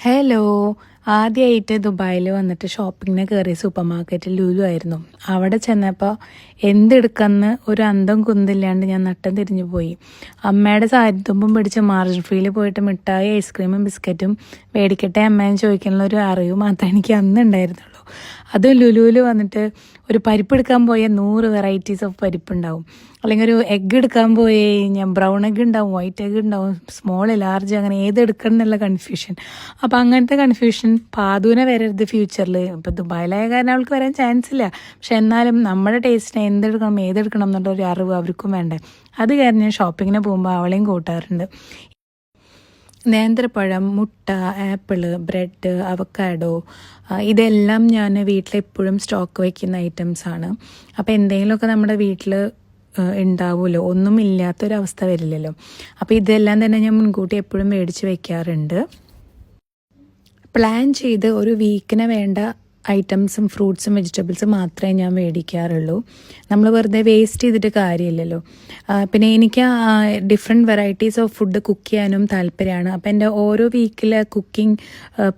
Hello. ആദ്യമായിട്ട് ദുബായിൽ വന്നിട്ട് ഷോപ്പിങ്ങിന് കയറിയ സൂപ്പർ മാർക്കറ്റ് ലുലു ആയിരുന്നു. അവിടെ ചെന്നപ്പോൾ എന്തെടുക്കാമെന്ന് ഒരു അന്തം കുന്തില്ലാണ്ട് ഞാൻ നട്ടം തിരിഞ്ഞു പോയി. അമ്മയുടെ സാരിത്തുമ്പും പിടിച്ച് മാർജിൻ ഫ്രീയിൽ പോയിട്ട് മിഠായി, ഐസ്ക്രീമും ബിസ്ക്കറ്റും മേടിക്കട്ടെ അമ്മയെന്ന് ചോദിക്കാനുള്ള ഒരു അറിവ് മാത്രമേ എനിക്ക് അന്ന് ഉണ്ടായിരുന്നുള്ളൂ. അതും ലുലുവിൽ വന്നിട്ട് ഒരു പരിപ്പ് എടുക്കാൻ പോയാൽ 100 വെറൈറ്റീസ് ഓഫ് പരിപ്പുണ്ടാവും. അല്ലെങ്കിൽ ഒരു എഗ്ഗ് എടുക്കാൻ പോയി കഴിഞ്ഞാൽ ബ്രൗൺ എഗ്ഗ് ഉണ്ടാവും, വൈറ്റ് എഗ്ഗ് ഉണ്ടാവും, സ്മോൾ, ലാർജ്, അങ്ങനെ ഏതെടുക്കണം എന്നുള്ള കൺഫ്യൂഷൻ. അപ്പോൾ അങ്ങനത്തെ കൺഫ്യൂഷൻ പാതുവിനെ വരരുത് ഫ്യൂച്ചറിൽ. ഇപ്പോൾ ദുബായിലായ കാരണം അവൾക്ക് വരാൻ ചാൻസ് ഇല്ല. പക്ഷെ എന്നാലും നമ്മുടെ ടേസ്റ്റിനെ എന്തെടുക്കണം ഏതെടുക്കണം എന്നുള്ള ഒരു അറിവ് അവർക്കും വേണ്ടേ. അത് കാരണം ഞാൻ ഷോപ്പിങ്ങിന് പോകുമ്പോൾ അവളെയും കൂട്ടാറുണ്ട്. നേന്ത്രപ്പഴം, മുട്ട, ആപ്പിള്, ബ്രെഡ്, അവക്കാഡോ, ഇതെല്ലാം ഞാൻ വീട്ടിലെപ്പോഴും സ്റ്റോക്ക് വയ്ക്കുന്ന ഐറ്റംസാണ്. അപ്പോൾ എന്തെങ്കിലുമൊക്കെ നമ്മുടെ വീട്ടിൽ ഉണ്ടാവുമല്ലോ, ഒന്നും ഇല്ലാത്തൊരവസ്ഥ വരില്ലല്ലോ. അപ്പോൾ ഇതെല്ലാം തന്നെ ഞാൻ മുൻകൂട്ടി എപ്പോഴും മേടിച്ച് വെക്കാറുണ്ട്. പ്ലാൻ ചെയ്ത് ഒരു വീക്കിന് വേണ്ട ഐറ്റംസും ഫ്രൂട്ട്സും വെജിറ്റബിൾസും മാത്രമേ ഞാൻ മേടിക്കാറുള്ളൂ. നമ്മൾ വെറുതെ വേസ്റ്റ് ചെയ്തിട്ട് കാര്യമില്ലല്ലോ. പിന്നെ എനിക്ക് different varieties of food cook ചെയ്യാനും താല്പര്യമാണ്. അപ്പോൾ എൻ്റെ ഓരോ വീക്കിലെ കുക്കിംഗ്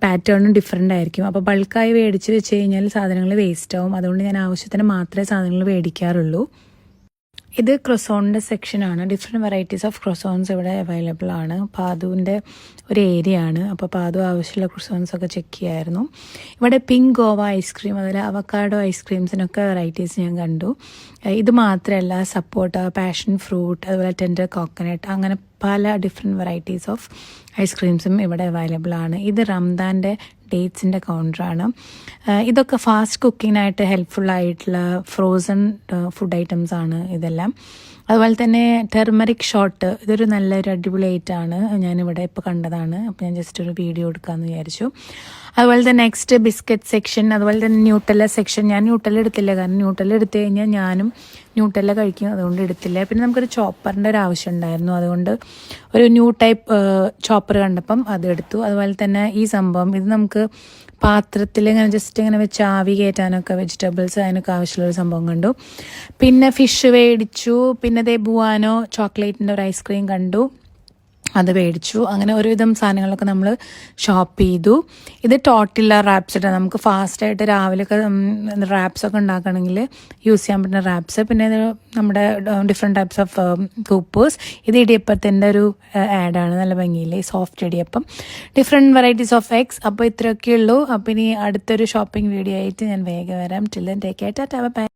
പാറ്റേണും ഡിഫറെൻ്റ് ആയിരിക്കും. അപ്പോൾ ബൾക്കായി മേടിച്ച് വെച്ച് കഴിഞ്ഞാൽ സാധനങ്ങൾ വേസ്റ്റ് ആവും. അതുകൊണ്ട് ഞാൻ ആവശ്യത്തിന് മാത്രമേ സാധനങ്ങൾ മേടിക്കാറുള്ളൂ. ഇത് ക്രൊസോണിൻ്റെ സെക്ഷനാണ്. ഡിഫറെൻറ്റ് വെറൈറ്റീസ് ഓഫ് ക്രൊസോൺസ് ഇവിടെ അവൈലബിൾ ആണ്. പാതുവിൻ്റെ ഒരു ഏരിയ ആണ്. അപ്പോൾ പാതു ആവശ്യമുള്ള ക്രൊസോൺസൊക്കെ ചെക്ക് ചെയ്യായിരുന്നു. ഇവിടെ പിങ്ക് ഗോവ ഐസ്ക്രീം, അതുപോലെ അവക്കാഡോ ഐസ്ക്രീംസിനൊക്കെ വെറൈറ്റീസ് ഞാൻ കണ്ടു. ഇത് മാത്രമല്ല സപ്പോട്ട, പാഷൻ ഫ്രൂട്ട്, അതുപോലെ ടെൻഡർ കോക്കനട്ട്, അങ്ങനെ പല ഡിഫറെൻറ്റ് വെറൈറ്റീസ് ഓഫ് ഐസ്ക്രീംസും ഇവിടെ അവൈലബിൾ ആണ്. ഇത് റംദാൻ്റെ ഡേറ്റ്സിൻ്റെ കൗണ്ടറാണ്. ഇതൊക്കെ ഫാസ്റ്റ് കുക്കിങ്ങിനായിട്ട് ഹെൽപ്ഫുള്ളായിട്ടുള്ള ഫ്രോസൺ ഫുഡ് ഐറ്റംസ് ആണ് ഇതെല്ലാം. അതുപോലെ തന്നെ ടെർമറിക് ഷോട്ട്, ഇതൊരു നല്ലൊരു അടിപൊളി ഐറ്റമാണ്. ഞാനിവിടെ ഇപ്പോൾ കണ്ടതാണ്. അപ്പോൾ ഞാൻ ജസ്റ്റ് ഒരു വീഡിയോ എടുക്കാമെന്ന് വിചാരിച്ചു. അതുപോലെ തന്നെ നെക്സ്റ്റ് ബിസ്ക്കറ്റ് സെക്ഷൻ, അതുപോലെ തന്നെ ന്യൂട്ടല്ല സെക്ഷൻ. ഞാൻ ന്യൂട്ടല്ല എടുത്തില്ല, കാരണം ന്യൂട്ടല്ല എടുത്തു കഴിഞ്ഞാൽ ഞാനും ന്യൂട്ടല്ല കഴിക്കും, അതുകൊണ്ട് എടുത്തില്ല. പിന്നെ നമുക്കൊരു ചോപ്പറിൻ്റെ ഒരു ആവശ്യം ഉണ്ടായിരുന്നു, അതുകൊണ്ട് ഒരു ന്യൂ ടൈപ്പ് ചോപ്പർ കണ്ടപ്പം അത് എടുത്തു. അതുപോലെ തന്നെ ഈ സംഭവം, ഇത് നമുക്ക് പാത്രത്തിൽ ഇങ്ങനെ ജസ്റ്റ് ഇങ്ങനെ വെച്ച് ആവി കയറ്റാനൊക്കെ, വെജിറ്റബിൾസ് അതിനൊക്കെ ആവശ്യമുള്ളൊരു സംഭവം കണ്ടു. പിന്നെ ഫിഷ് മേടിച്ചു. പിന്നെ ദേ ബുവാനോ ചോക്ലേറ്റിൻ്റെ ഒരു ഐസ്ക്രീം കണ്ടു, അത് മേടിച്ചു. അങ്ങനെ ഒരുവിധം സാധനങ്ങളൊക്കെ നമ്മൾ ഷോപ്പ് ചെയ്തു. ഇത് ടോട്ടില്ല റാപ്സ് ഇട്ടാണ്. നമുക്ക് ഫാസ്റ്റായിട്ട് രാവിലെയൊക്കെ റാപ്സൊക്കെ ഉണ്ടാക്കണമെങ്കിൽ യൂസ് ചെയ്യാൻ പറ്റുന്ന റാപ്സ്. പിന്നെ ഇത് നമ്മുടെ ഡിഫറെൻറ്റ് ടൈപ്സ് ഓഫ് കൂപ്പേഴ്സ്. ഇത് ഇടിയപ്പത്തിൻ്റെ ഒരു ആഡാണ്, നല്ല ഭംഗിയില്ലേ, soft idiyappam. Different varieties of eggs. അപ്പോൾ ഇത്രയൊക്കെ ഉള്ളൂ. അപ്പോൾ ഇനി അടുത്തൊരു ഷോപ്പിംഗ് വീഡിയോ ആയിട്ട് ഞാൻ വേഗം വരാം. Till then take care, tata, by.